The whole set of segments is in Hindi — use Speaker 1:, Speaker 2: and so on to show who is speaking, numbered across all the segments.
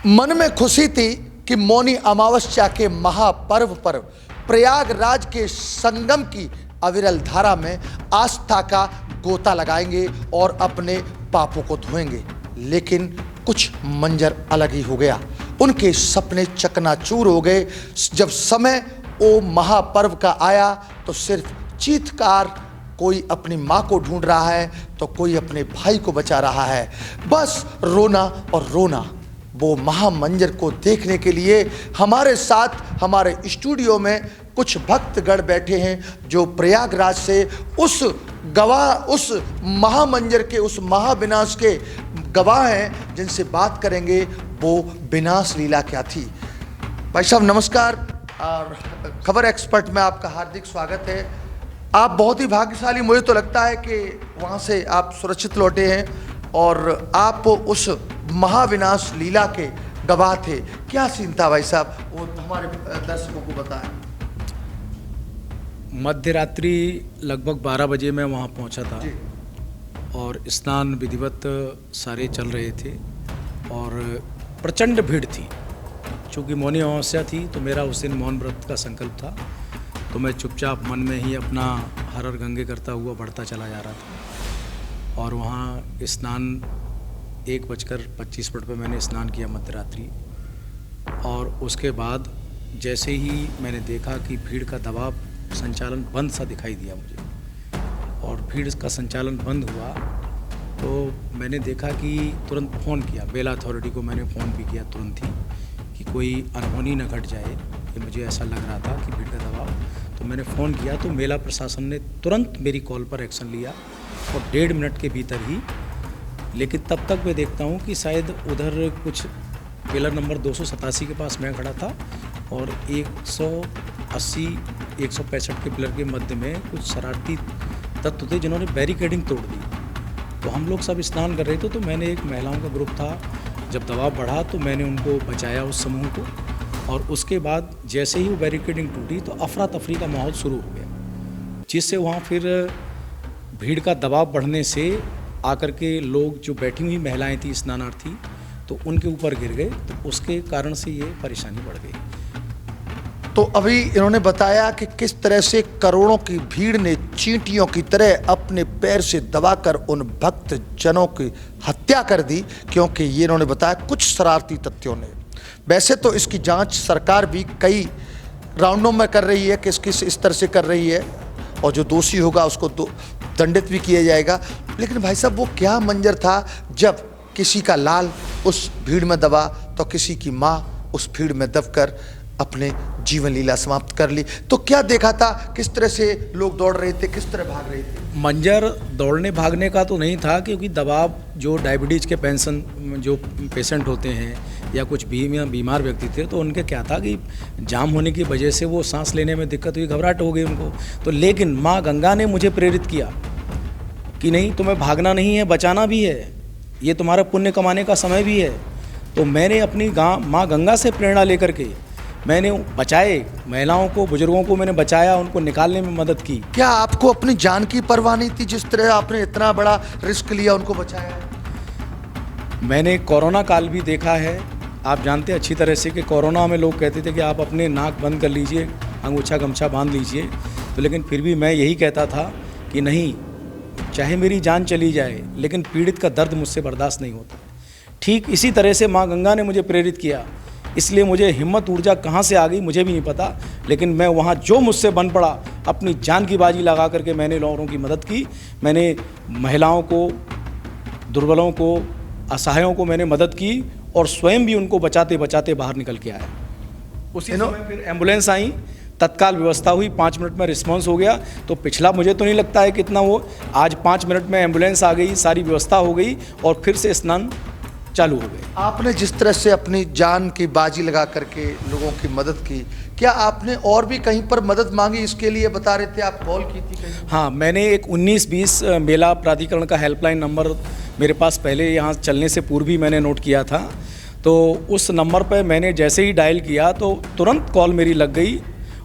Speaker 1: मन में खुशी थी कि मौनी अमावस्या के महापर्व पर प्रयागराज के संगम की अविरल धारा में आस्था का गोता लगाएंगे और अपने पापों को धोएंगे। लेकिन कुछ मंजर अलग ही हो गया। उनके सपने चकनाचूर हो गए। जब समय ओ महापर्व का आया तो सिर्फ चीत्कार, कोई अपनी माँ को ढूंढ रहा है तो कोई अपने भाई को बचा रहा है। बस रोना और रोना। वो महामंजर को देखने के लिए हमारे साथ हमारे स्टूडियो में कुछ भक्तगण बैठे हैं जो प्रयागराज से उस महामंजर के, उस महाविनाश के गवाह हैं, जिनसे बात करेंगे वो विनाश लीला क्या थी। भाई साहब नमस्कार, और खबर एक्सपर्ट में आपका हार्दिक स्वागत है। आप बहुत ही भाग्यशाली, मुझे तो लगता है कि वहाँ से आप सुरक्षित लौटे हैं और आप उस महाविनाश लीला के गवाह थे। क्या सीन था भाई साहब, वो हमारे दर्शकों को बताएं।
Speaker 2: मध्य रात्रि लगभग 12 बजे मैं वहाँ पहुँचा था और स्नान विधिवत सारे चल रहे थे और प्रचंड भीड़ थी। चूँकि मौनी अमावस्या थी तो मेरा उस दिन मौन व्रत का संकल्प था, तो मैं चुपचाप मन में ही अपना हर हर गंगे करता हुआ बढ़ता चला जा रहा था। और वहाँ स्नान 1:25 पर मैंने स्नान किया मध्य रात्रि। और उसके बाद जैसे ही मैंने देखा कि भीड़ का दबाव, संचालन बंद सा दिखाई दिया मुझे, और भीड़ का संचालन बंद हुआ तो मैंने देखा कि तुरंत फ़ोन किया, बेला अथॉरिटी को मैंने फ़ोन भी किया तुरंत ही कि कोई अनहोनी न घट जाए, कि मुझे ऐसा लग रहा था कि भीड़ का दबाव। तो मैंने फ़ोन किया तो मेला प्रशासन ने तुरंत मेरी कॉल पर एक्शन लिया और 1.5 मिनट के भीतर ही। लेकिन तब तक मैं देखता हूँ कि शायद उधर कुछ पिलर नंबर 287 के पास मैं खड़ा था और 165 के पिलर के मध्य में कुछ शरारती तत्व थे जिन्होंने बैरिकेडिंग तोड़ दी। तो हम लोग सब स्नान कर रहे थे, तो मैंने, एक महिलाओं का ग्रुप था, जब दबाव बढ़ा तो मैंने उनको बचाया, उस समूह को। और उसके बाद जैसे ही वो बैरिकेडिंग टूटी तो अफरा तफरी का माहौल शुरू हो गया, जिससे वहाँ फिर भीड़ का दबाव बढ़ने से आकर के लोग, जो बैठी हुई महिलाएं थी स्नानार्थी, तो उनके ऊपर गिर गए। तो उसके कारण से ये परेशानी बढ़ गई।
Speaker 1: तो अभी इन्होंने बताया कि किस तरह से करोड़ों की भीड़ ने चींटियों की तरह अपने पैर से दबाकर उन भक्त जनों की हत्या कर दी, क्योंकि ये इन्होंने बताया कुछ शरारती तत्वों ने। वैसे तो इसकी जांच सरकार भी कई राउंडों में कर रही है, किस किस स्तर से कर रही है, और जो दोषी होगा उसको दंडित भी किया जाएगा। लेकिन भाई साहब वो क्या मंजर था जब किसी का लाल उस भीड़ में दबा तो किसी की माँ उस भीड़ में दबकर अपने जीवन लीला समाप्त कर ली। तो क्या देखा था, किस तरह से लोग दौड़ रहे थे, किस तरह भाग रहे थे?
Speaker 2: मंजर दौड़ने भागने का तो नहीं था, क्योंकि दबाव, जो डायबिटीज़ के जो पेशेंट होते हैं या कुछ बीमार व्यक्ति थे, तो उनके क्या था कि जाम होने की वजह से वो सांस लेने में दिक्कत हुई, घबराहट हो गई उनको। तो लेकिन माँ गंगा ने मुझे प्रेरित किया कि नहीं, तुम्हें भागना नहीं है, बचाना भी है, ये तुम्हारा पुण्य कमाने का समय भी है। तो मैंने अपनी माँ गंगा से प्रेरणा लेकर के मैंने बचाए, महिलाओं को, बुजुर्गों को मैंने बचाया, उनको निकालने में मदद की।
Speaker 1: क्या आपको अपनी जान की परवाह नहीं थी, जिस तरह आपने इतना बड़ा रिस्क लिया, उनको बचाया?
Speaker 2: मैंने कोरोना काल भी देखा है। आप जानते हैं अच्छी तरह से कि कोरोना में लोग कहते थे कि आप अपने नाक बंद कर लीजिए, अंगूछा गमछा बांध लीजिए। तो लेकिन फिर भी मैं यही कहता था कि नहीं, चाहे मेरी जान चली जाए लेकिन पीड़ित का दर्द मुझसे बर्दाश्त नहीं होता। ठीक इसी तरह से माँ गंगा ने मुझे प्रेरित किया। इसलिए मुझे हिम्मत, ऊर्जा कहाँ से आ गई मुझे भी नहीं पता, लेकिन मैं वहाँ जो मुझसे बन पड़ा, अपनी जान की बाजी लगा करके मैंने लोगों की मदद की। मैंने महिलाओं को, दुर्बलों को, असहायों को मैंने मदद की और स्वयं भी उनको बचाते बचाते बाहर निकल के आया। उसी समय फिर एम्बुलेंस आई, तत्काल व्यवस्था हुई, 5 मिनट में रिस्पॉन्स हो गया। तो पिछला मुझे तो नहीं लगता है कितना वो, आज 5 मिनट में एम्बुलेंस आ गई, सारी व्यवस्था हो गई और फिर से स्नान चालू हो गए।
Speaker 1: आपने जिस तरह से अपनी जान की बाजी लगा करके लोगों की मदद की, क्या आपने और भी कहीं पर मदद मांगी? इसके लिए बता रहे थे आप कॉल की थी कहीं?
Speaker 2: हाँ, मैंने एक 1920 मेला प्राधिकरण का हेल्पलाइन नंबर मेरे पास पहले यहाँ चलने से पूर्व ही मैंने नोट किया था। तो उस नंबर पर मैंने जैसे ही डायल किया तो तुरंत कॉल मेरी लग गई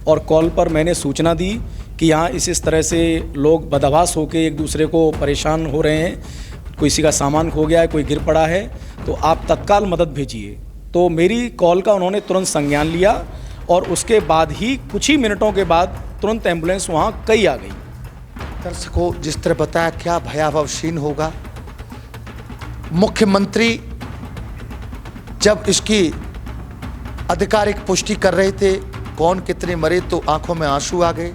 Speaker 2: और कॉल पर मैंने सूचना दी कि यहाँ इस तरह से लोग बदहवास होकर एक दूसरे को परेशान हो रहे हैं, किसी का सामान खो गया है, कोई गिर पड़ा है, तो आप तत्काल मदद भेजिए। तो मेरी कॉल का उन्होंने तुरंत संज्ञान लिया और उसके बाद ही कुछ ही मिनटों के बाद तुरंत एम्बुलेंस वहाँ कई आ गई।
Speaker 1: दर्शकों, जिस तरह बताया क्या भयावह सीन होगा। मुख्यमंत्री जब इसकी आधिकारिक पुष्टि कर रहे थे कौन कितने मरे तो आंखों में आंसू आ गए।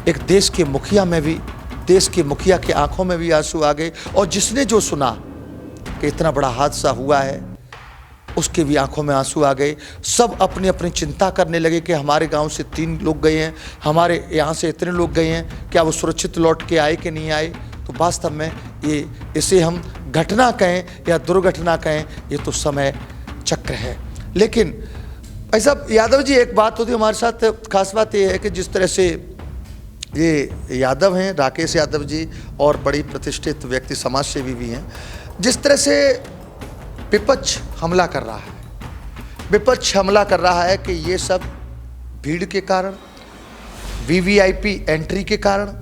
Speaker 1: एक देश के मुखिया के आंखों में भी आंसू आ गए और जिसने जो सुना कि इतना बड़ा हादसा हुआ है उसके भी आंखों में आंसू आ गए। सब अपनी अपनी चिंता करने लगे कि हमारे गांव से 3 लोग गए हैं, हमारे यहाँ से इतने लोग गए हैं, क्या वो सुरक्षित लौट के आए कि नहीं आए। तो वास्तव में इसे हम घटना कहें या दुर्घटना कहें, ये तो समय चक्र है। लेकिन भाई साहब यादव जी, एक बात होती है हमारे साथ, खास बात ये है कि जिस तरह से ये यादव हैं, राकेश यादव जी, और बड़ी प्रतिष्ठित व्यक्ति समाज सेवी भी हैं, जिस तरह से विपक्ष हमला कर रहा है कि ये सब भीड़ के कारण, वीवीआईपी एंट्री के कारण,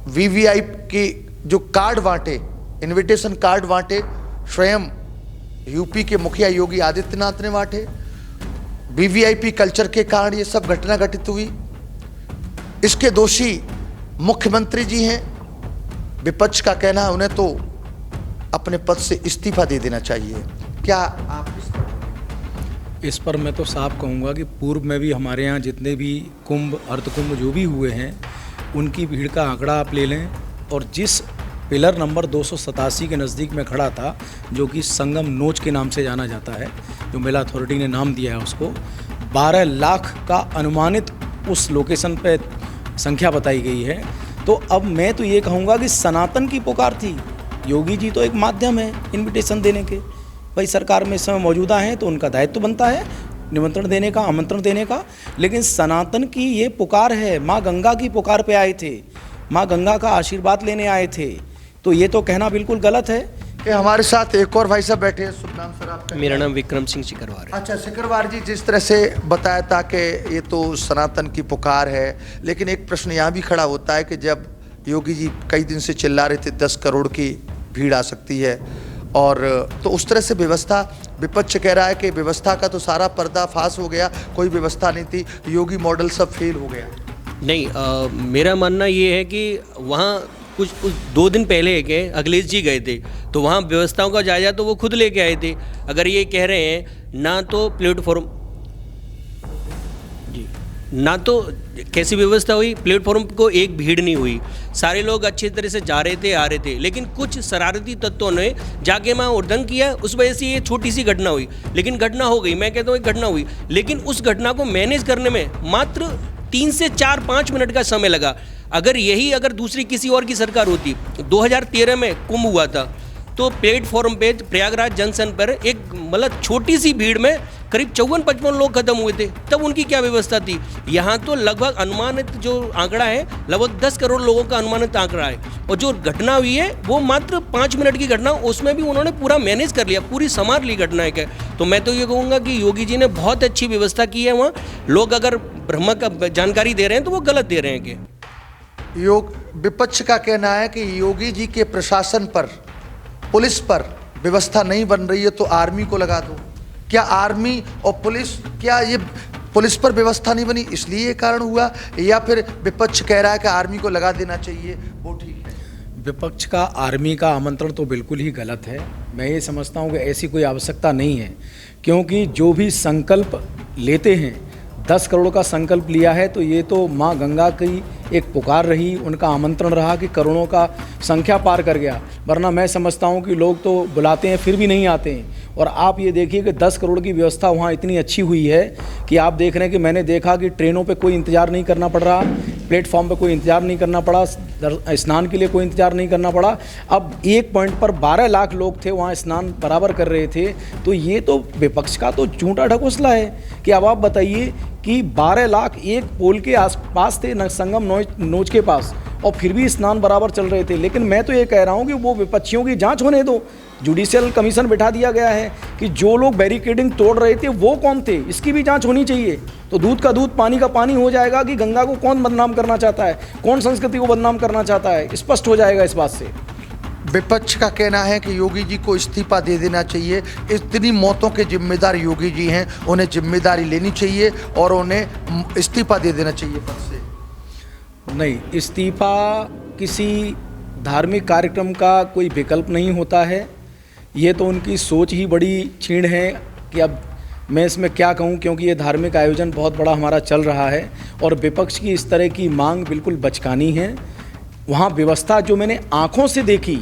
Speaker 1: वीवीआईपी के जो कार्ड बांटे, इनविटेशन कार्ड बांटे, स्वयं यूपी के मुखिया योगी आदित्यनाथ ने बांटे, वीवीआईपी कल्चर के कारण ये सब घटना घटित हुई। इसके दोषी मुख्यमंत्री जी हैं। विपक्ष का कहना है उन्हें तो अपने पद से इस्तीफा दे देना चाहिए। क्या आप
Speaker 2: इस पर मैं तो साफ कहूँगा कि पूर्व में भी हमारे यहाँ जितने भी कुंभ, अर्धकुंभ जो भी हुए हैं, उनकी भीड़ का आंकड़ा आप ले लें और जिस पिलर नंबर 287 के नज़दीक में खड़ा था, जो कि संगम नोच के नाम से जाना जाता है, जो मेला अथॉरिटी ने नाम दिया है उसको, 12 लाख का अनुमानित उस लोकेशन पे संख्या बताई गई है। तो अब मैं तो ये कहूँगा कि सनातन की पुकार थी। योगी जी तो एक माध्यम है इनविटेशन देने के, भाई सरकार में इस समय मौजूदा हैं तो उनका दायित्व बनता है निमंत्रण देने का, आमंत्रण देने का, लेकिन सनातन की ये पुकार है। माँ गंगा की पुकार पे आए थे, माँ गंगा का आशीर्वाद लेने आए थे, तो ये तो कहना बिल्कुल गलत है।
Speaker 1: कि हमारे साथ एक और भाई साहब बैठे हैं। शुभ नाम सर आपका?
Speaker 3: मेरा नाम विक्रम सिंह सिकरवार है।
Speaker 1: अच्छा सिकरवार जी, जिस तरह से बताया था कि ये तो सनातन की पुकार है, लेकिन एक प्रश्न यहाँ भी खड़ा होता है कि जब योगी जी कई दिन से चिल्ला रहे थे 10 करोड़ की भीड़ आ सकती है, और तो उस तरह से व्यवस्था, विपक्ष कह रहा है कि व्यवस्था का तो सारा पर्दाफाश हो गया, कोई व्यवस्था नहीं थी, योगी मॉडल सब फेल हो गया।
Speaker 3: नहीं, मेरा मानना ये है कि वहाँ कुछ 2 दिन पहले के अखिलेश जी गए थे, तो वहाँ व्यवस्थाओं का जायजा तो वो खुद लेके आए थे। अगर ये कह रहे हैं ना तो प्लेटफॉर्म जी, ना तो कैसी व्यवस्था हुई, प्लेटफॉर्म को एक भीड़ नहीं हुई, सारे लोग अच्छी तरह से जा रहे थे, आ रहे थे, लेकिन कुछ शरारती तत्वों ने जाके वहाँ उद्दंग किया, उस वजह से ये छोटी सी घटना हुई। लेकिन घटना हो गई, मैं कहता हूँ एक घटना हुई, लेकिन उस घटना को मैनेज करने में मात्र 3 से 4-5 मिनट का समय लगा। अगर दूसरी किसी और की सरकार होती, 2013 में कुंभ हुआ था, तो प्लेटफॉर्म पे प्रयागराज जंक्शन पर एक मतलब छोटी सी भीड़ में करीब 54-55 लोग खत्म हुए थे, तब उनकी क्या व्यवस्था थी। यहाँ तो लगभग अनुमानित जो आंकड़ा है, लगभग 10 करोड़ लोगों का अनुमानित आंकड़ा है, और जो घटना हुई है वो मात्र 5 मिनट की घटना, उसमें भी उन्होंने पूरा मैनेज कर लिया, पूरी संभाल ली घटना है। तो मैं तो ये कहूँगा कि योगी जी ने बहुत अच्छी व्यवस्था की है। वहाँ लोग अगर ब्रह्म का जानकारी दे रहे हैं तो वो गलत दे रहे हैं। कि
Speaker 1: विपक्ष का कहना है कि योगी जी के प्रशासन पर, पुलिस पर व्यवस्था नहीं बन रही है तो आर्मी को लगा दो। क्या आर्मी और पुलिस, क्या ये पुलिस पर व्यवस्था नहीं बनी इसलिए ये कारण हुआ, या फिर विपक्ष कह रहा है कि आर्मी को लगा देना चाहिए, वो ठीक है?
Speaker 2: विपक्ष का आर्मी का आमंत्रण तो बिल्कुल ही गलत है। मैं ये समझता हूँ कि ऐसी कोई आवश्यकता नहीं है, क्योंकि जो भी संकल्प लेते हैं, 10 करोड़ का संकल्प लिया है, तो ये तो माँ गंगा की एक पुकार रही, उनका आमंत्रण रहा कि करोड़ों का संख्या पार कर गया। वरना मैं समझता हूँ कि लोग तो बुलाते हैं फिर भी नहीं आते हैं। और आप ये देखिए कि 10 करोड़ की व्यवस्था वहाँ इतनी अच्छी हुई है कि आप देख रहे हैं कि मैंने देखा कि ट्रेनों पे कोई इंतज़ार नहीं करना पड़ रहा, प्लेटफॉर्म पे कोई इंतज़ार नहीं करना पड़ा, स्नान के लिए कोई इंतज़ार नहीं करना पड़ा। अब एक पॉइंट पर 12 लाख लोग थे वहाँ स्नान बराबर कर रहे थे। तो ये तो विपक्ष का तो झूठा ढकोसला है कि अब आप बताइए कि 12 लाख एक पोल के आसपास थे, संगम नोच के पास, और फिर भी स्नान बराबर चल रहे थे। लेकिन मैं तो ये कह रहा हूँ कि वो विपक्षियों की जांच होने दो। जुडिशियल कमीशन बिठा दिया गया है कि जो लोग बैरिकेडिंग तोड़ रहे थे वो कौन थे, इसकी भी जांच होनी चाहिए। तो दूध का दूध पानी का पानी हो जाएगा कि गंगा को कौन बदनाम करना चाहता है, कौन संस्कृति को बदनाम करना चाहता है, स्पष्ट हो जाएगा इस बात से।
Speaker 1: विपक्ष का कहना है कि योगी जी को इस्तीफा दे देना चाहिए। इतनी मौतों के जिम्मेदार योगी जी हैं, उन्हें जिम्मेदारी लेनी चाहिए और उन्हें इस्तीफा दे देना चाहिए पद से।
Speaker 2: नहीं, इस्तीफा किसी धार्मिक कार्यक्रम का कोई विकल्प नहीं होता है। ये तो उनकी सोच ही बड़ी क्षीण है कि अब मैं इसमें क्या कहूँ, क्योंकि ये धार्मिक आयोजन बहुत बड़ा हमारा चल रहा है और विपक्ष की इस तरह की मांग बिल्कुल बचकानी है। वहाँ व्यवस्था जो मैंने आँखों से देखी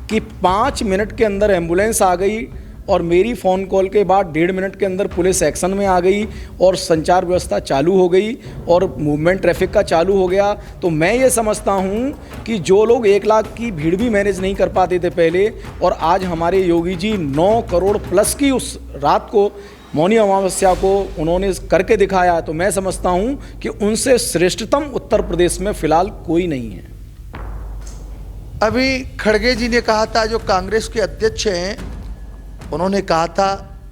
Speaker 2: कि 5 मिनट के अंदर एम्बुलेंस आ गई और मेरी फ़ोन कॉल के बाद 1.5 मिनट के अंदर पुलिस एक्शन में आ गई और संचार व्यवस्था चालू हो गई और मूवमेंट ट्रैफिक का चालू हो गया। तो मैं ये समझता हूँ कि जो लोग 1 लाख की भीड़ भी मैनेज नहीं कर पाते थे पहले, और आज हमारे योगी जी 9 करोड़ प्लस की उस रात को मौनी अमावस्या को उन्होंने करके दिखाया, तो मैं समझता हूँ कि उनसे श्रेष्ठतम उत्तर प्रदेश में फ़िलहाल कोई नहीं है।
Speaker 1: अभी खड़गे जी ने कहा था, जो कांग्रेस के अध्यक्ष हैं, उन्होंने कहा था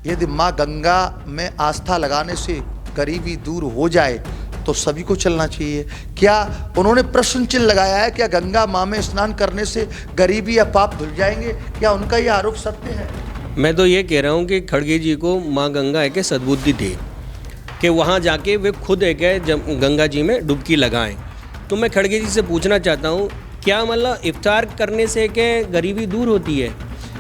Speaker 1: यदि माँ गंगा में आस्था लगाने से गरीबी दूर हो जाए तो सभी को चलना चाहिए। क्या उन्होंने प्रश्न चिन्ह लगाया है, क्या गंगा माँ में स्नान करने से गरीबी या पाप धुल जाएंगे? क्या उनका यह आरोप सत्य है?
Speaker 3: मैं तो ये कह रहा हूँ कि खड़गे जी को माँ गंगा एक सद्बुद्धि थी कि वहाँ जाके वे खुद एक गंगा जी में डुबकी लगाएं। तो मैं खड़गे जी से पूछना चाहता हूँ, क्या मतलब इफ्तार करने से क्या गरीबी दूर होती है?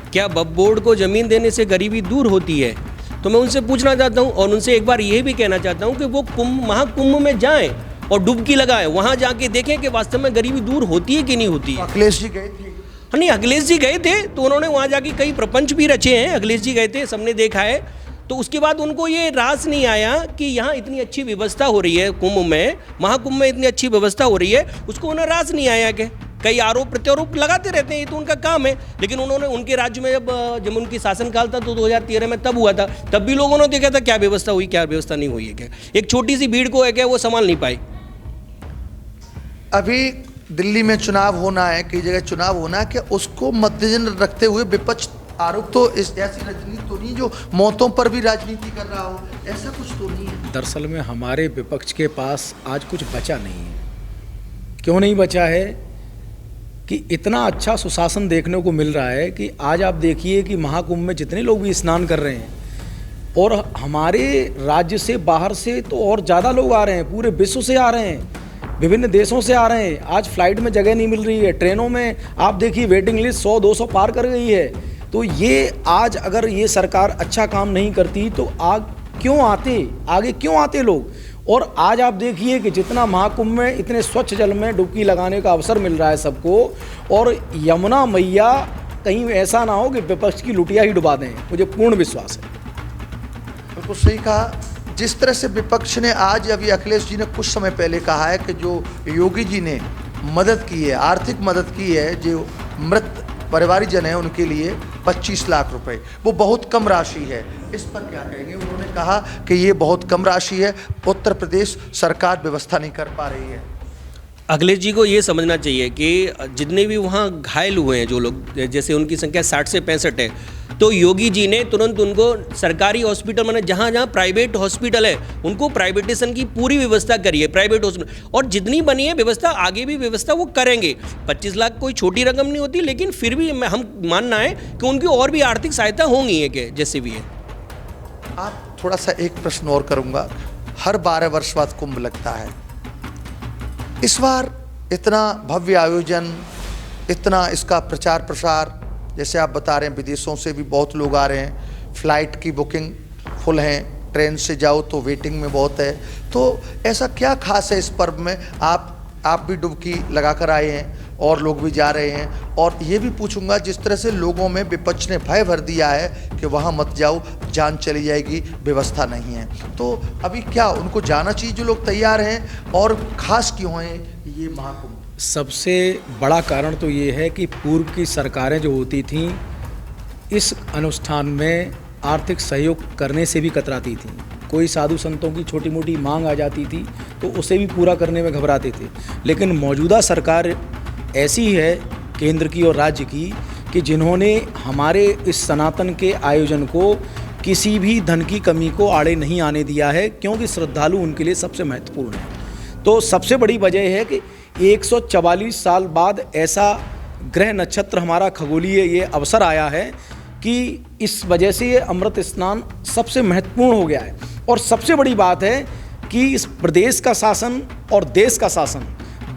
Speaker 3: क्या वक्फ बोर्ड को ज़मीन देने से गरीबी दूर होती है? तो मैं उनसे पूछना चाहता हूँ और उनसे एक बार ये भी कहना चाहता हूँ कि वो महाकुंभ में जाएं और डुबकी लगाएं, वहाँ जाके देखें कि वास्तव में गरीबी दूर होती है कि नहीं होती है।
Speaker 1: अखिलेश जी गए थे?
Speaker 3: नहीं, अखिलेश जी गए थे तो उन्होंने वहाँ जाके कई प्रपंच भी रचे हैं। अखिलेश जी गए थे, सबने देखा है। तो उसके बाद उनको ये रास नहीं आया कि यहाँ इतनी अच्छी व्यवस्था हो रही है, कुंभ में, महाकुंभ में इतनी अच्छी व्यवस्था हो रही है, उसको उन्हें रास नहीं आया कि कई आरोप प्रत्यारोप लगाते रहते हैं, ये तो उनका काम है। लेकिन उन्होंने उनके राज्य में जब उनकी शासनकाल था तो 2013 में तब हुआ था, तब भी लोगों ने देखा था क्या व्यवस्था हुई, क्या व्यवस्था नहीं हुई है। क्या एक छोटी सी भीड़ को है क्या वो संभाल नहीं पाई।
Speaker 1: अभी दिल्ली में चुनाव होना है, कई जगह चुनाव होना है, कि उसको मद्देनजर रखते हुए विपक्ष आरोप तो इस ऐसी राजनीति तो नहीं जो मौतों पर भी राजनीति कर रहा हो, ऐसा कुछ तो नहीं है।
Speaker 2: दरअसल में हमारे विपक्ष के पास आज कुछ बचा नहीं है। क्यों नहीं बचा है कि इतना अच्छा सुशासन देखने को मिल रहा है कि आज आप देखिए कि महाकुंभ में जितने लोग भी स्नान कर रहे हैं, और हमारे राज्य से बाहर से तो और ज़्यादा लोग आ रहे हैं, पूरे विश्व से आ रहे हैं, विभिन्न देशों से आ रहे हैं। आज फ्लाइट में जगह नहीं मिल रही है, ट्रेनों में आप देखिए वेटिंग लिस्ट 100-200 पार कर गई है। तो ये आज अगर ये सरकार अच्छा काम नहीं करती तो आगे क्यों आते लोग? और आज आप देखिए कि जितना महाकुंभ में इतने स्वच्छ जल में डुबकी लगाने का अवसर मिल रहा है सबको, और यमुना मैया कहीं ऐसा ना हो कि विपक्ष की लुटिया ही डुबा दें, मुझे पूर्ण विश्वास है।
Speaker 1: बिल्कुल सही कहा। जिस तरह से विपक्ष ने आज, अभी अखिलेश जी ने कुछ समय पहले कहा है कि जो योगी जी ने मदद की है, आर्थिक मदद की है, जो मृत परिवारजन है उनके लिए 25 लाख रुपए, वो बहुत कम राशि है। इस पर क्या कहेंगे? उन्होंने कहा कि ये बहुत कम राशि है, उत्तर प्रदेश सरकार व्यवस्था नहीं कर पा रही है।
Speaker 3: अखिलेश जी को ये समझना चाहिए कि जितने भी वहाँ घायल हुए हैं जो लोग, जैसे उनकी संख्या 60 से 65 है, तो योगी जी ने तुरंत उनको सरकारी हॉस्पिटल, माने जहाँ जहाँ प्राइवेट हॉस्पिटल है उनको प्राइवेटेशन की पूरी व्यवस्था करी है, प्राइवेट हॉस्पिटल, और जितनी बनी है व्यवस्था आगे भी व्यवस्था वो करेंगे। 25 लाख कोई छोटी रकम नहीं होती, लेकिन फिर भी हम मानना है कि उनकी और भी आर्थिक सहायता होंगी है कि जैसे भी है।
Speaker 1: आप थोड़ा सा एक प्रश्न और करूँगा। हर 12 वर्ष बाद कुंभ लगता है, इस बार इतना भव्य आयोजन, इतना इसका प्रचार प्रसार, जैसे आप बता रहे हैं विदेशों से भी बहुत लोग आ रहे हैं, फ्लाइट की बुकिंग फुल हैं, ट्रेन से जाओ तो वेटिंग में बहुत है, तो ऐसा क्या खास है इस पर्व में? आप भी डुबकी लगा कर आए हैं और लोग भी जा रहे हैं, और ये भी पूछूंगा, जिस तरह से लोगों में विपक्ष ने भय भर दिया है कि वहाँ मत जाओ, जान चली जाएगी, व्यवस्था नहीं है, तो अभी क्या उनको जाना चाहिए जो लोग तैयार हैं, और खास क्यों है ये महाकुंभ?
Speaker 2: सबसे बड़ा कारण तो ये है कि पूर्व की सरकारें जो होती थीं इस अनुष्ठान में आर्थिक सहयोग करने से भी कतराती थीं। कोई साधु संतों की छोटी मोटी मांग आ जाती थी तो उसे भी पूरा करने में घबराते थे। लेकिन मौजूदा सरकार ऐसी है, केंद्र की और राज्य की, कि जिन्होंने हमारे इस सनातन के आयोजन को किसी भी धन की कमी को आड़े नहीं आने दिया है, क्योंकि श्रद्धालु उनके लिए सबसे महत्वपूर्ण है। तो सबसे बड़ी वजह है कि 144 साल बाद ऐसा ग्रह नक्षत्र हमारा खगोलीय ये अवसर आया है कि इस वजह से ये अमृत स्नान सबसे महत्वपूर्ण हो गया है। और सबसे बड़ी बात है कि इस प्रदेश का शासन और देश का शासन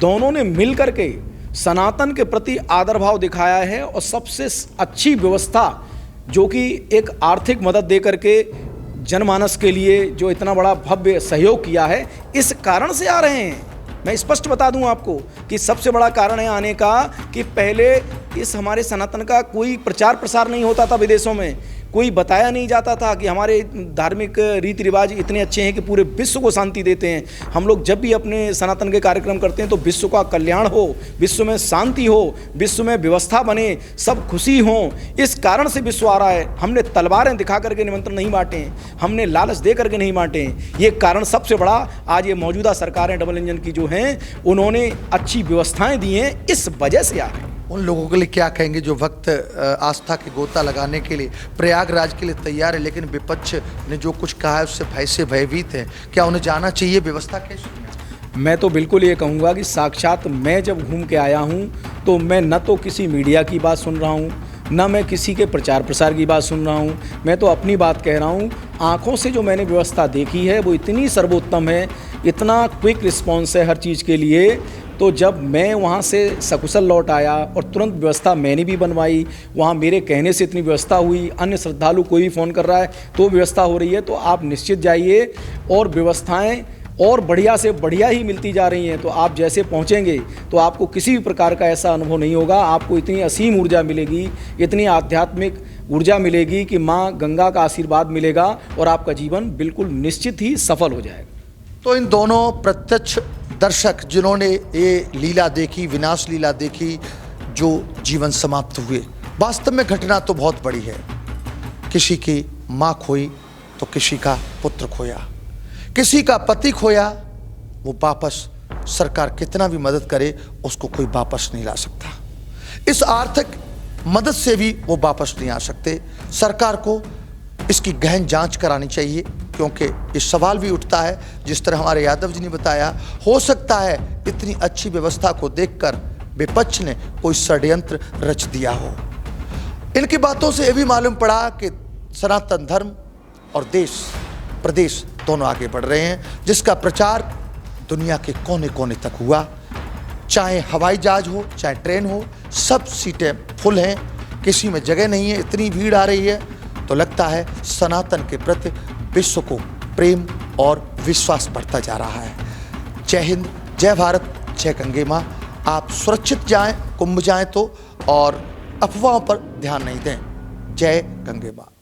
Speaker 2: दोनों ने मिल कर के सनातन के प्रति आदर भाव दिखाया है और सबसे अच्छी व्यवस्था जो कि एक आर्थिक मदद दे करके जनमानस के लिए जो इतना बड़ा भव्य सहयोग किया है, इस कारण से आ रहे हैं। मैं स्पष्ट बता दूं आपको कि सबसे बड़ा कारण है आने का कि पहले इस हमारे सनातन का कोई प्रचार प्रसार नहीं होता था विदेशों में, कोई बताया नहीं जाता था कि हमारे धार्मिक रीति रिवाज इतने अच्छे हैं कि पूरे विश्व को शांति देते हैं। हम लोग जब भी अपने सनातन के कार्यक्रम करते हैं तो विश्व का कल्याण हो, विश्व में शांति हो, विश्व में व्यवस्था बने, सब खुशी हो, इस कारण से विश्व आ रहा है। हमने तलवारें दिखा करके निमंत्रण नहीं बांटे हैं, हमने लालच दे करके नहीं बांटे हैं। ये कारण सबसे बड़ा आज ये मौजूदा सरकारें डबल इंजन की जो हैं उन्होंने अच्छी व्यवस्थाएं दी हैं, इस वजह से आ रहे हैं।
Speaker 1: उन लोगों के लिए क्या कहेंगे जो वक्त आस्था के गोता लगाने के लिए प्रयागराज के लिए तैयार है, लेकिन विपक्ष ने जो कुछ कहा है उससे भय से भयभीत है? क्या उन्हें जाना चाहिए? व्यवस्था कैसी है?
Speaker 2: मैं तो बिल्कुल ये कहूँगा कि साक्षात मैं जब घूम के आया हूँ तो मैं न तो किसी मीडिया की बात सुन रहा हूँ, न मैं किसी के प्रचार प्रसार की बात सुन रहा हूँ, मैं तो अपनी बात कह रहा हूँ। आँखों से जो मैंने व्यवस्था देखी है वो इतनी सर्वोत्तम है, इतना क्विक रिस्पॉन्स है हर चीज़ के लिए। तो जब मैं वहाँ से सकुशल लौट आया और तुरंत व्यवस्था मैंने भी बनवाई, वहाँ मेरे कहने से इतनी व्यवस्था हुई, अन्य श्रद्धालु कोई भी फ़ोन कर रहा है तो व्यवस्था हो रही है, तो आप निश्चित जाइए और व्यवस्थाएं और बढ़िया से बढ़िया ही मिलती जा रही हैं। तो आप जैसे पहुँचेंगे तो आपको किसी भी प्रकार का ऐसा अनुभव नहीं होगा, आपको इतनी असीम ऊर्जा मिलेगी, इतनी आध्यात्मिक ऊर्जा मिलेगी कि माँ गंगा का आशीर्वाद मिलेगा और आपका जीवन बिल्कुल निश्चित ही सफल हो जाएगा।
Speaker 1: तो इन दोनों प्रत्यक्ष दर्शक जिन्होंने ये लीला देखी, विनाश लीला देखी, जो जीवन समाप्त हुए, वास्तव में घटना तो बहुत बड़ी है। किसी की माँ खोई तो किसी का पुत्र खोया, किसी का पति खोया, वो वापस सरकार कितना भी मदद करे उसको कोई वापस नहीं ला सकता। इस आर्थिक मदद से भी वो वापस नहीं आ सकते। सरकार को इसकी गहन जांच करानी चाहिए, क्योंकि ये सवाल भी उठता है जिस तरह हमारे यादव जी ने बताया, हो सकता है इतनी अच्छी व्यवस्था को देखकर विपक्ष ने कोई षड्यंत्र रच दिया हो। इनकी बातों से ये भी मालूम पड़ा कि सनातन धर्म और देश प्रदेश दोनों आगे बढ़ रहे हैं, जिसका प्रचार दुनिया के कोने कोने तक हुआ। चाहे हवाई जहाज हो, चाहे ट्रेन हो, सब सीटें फुल हैं, किसी में जगह नहीं है, इतनी भीड़ आ रही है। तो लगता है सनातन के प्रति विश्व को प्रेम और विश्वास बढ़ता जा रहा है। जय हिंद, जय भारत, जय गंगे माँ। आप सुरक्षित जाएं, कुंभ जाएं तो, और अफवाहों पर ध्यान नहीं दें। जय गंगे माँ।